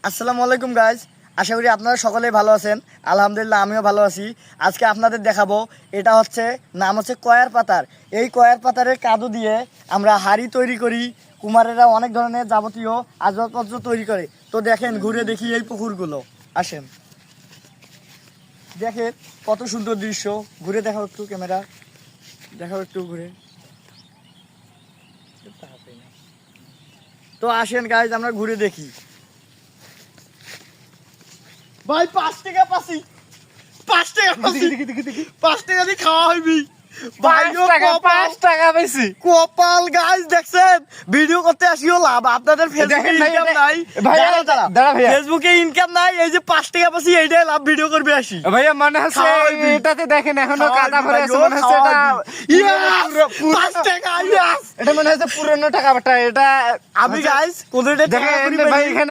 আসসালামু আলাইকুম গাইজ, আশা করি আপনারা সকলেই ভালো আছেন। আলহামদুলিল্লাহ আমিও ভালো আছি। আজকে আপনাদের দেখাবো, এটা হচ্ছে নাম হচ্ছে কয়ার পাতার। এই কয়ার পাতারের কাদু দিয়ে আমরা হাড়ি তৈরি করি। কুমারেরা অনেক ধরনের যাবতীয় আসবাবপত্র তৈরি করে। তো দেখেন, ঘুরে দেখি এই পুকুরগুলো। আসেন, দেখেন কত সুন্দর দৃশ্য। ঘুরে দেখাও একটু, ক্যামেরা দেখাও একটু ঘুরে। তো আসেন গাইজ, আমরা ঘুরে দেখি। ভাই 5 টাকা পাসি, 5 টাকা পাসি, 5 টাকা দিয়ে খাওয়া হইবি ভাই। 5 টাকা বেশি কপাল গাইস, দেখছেন ভিডিও করতে আসিও লাভ। আপনাদের ফেসবুকে ইনকাম নাই ভাইয়া, দাঁড়া ভাইয়া। ফেসবুকে ইনকাম নাই, এই যে 5 টাকা পাসি এইটাই লাভ। ভিডিও করবে আসি ভাইয়া, মনে হচ্ছে খাওয়াইবি। এটাতে দেখেন এখনো খাওয়াইবি কাদা ভরে ভাই, আছে। ও মনে হচ্ছে খাওয়াইবি। Yes! 5 টাকা, yes! এটা মনে হচ্ছে পুরনো টাকা বাটা। এটা আমি গাইস কোনটা দেখেন ভাই, এখানে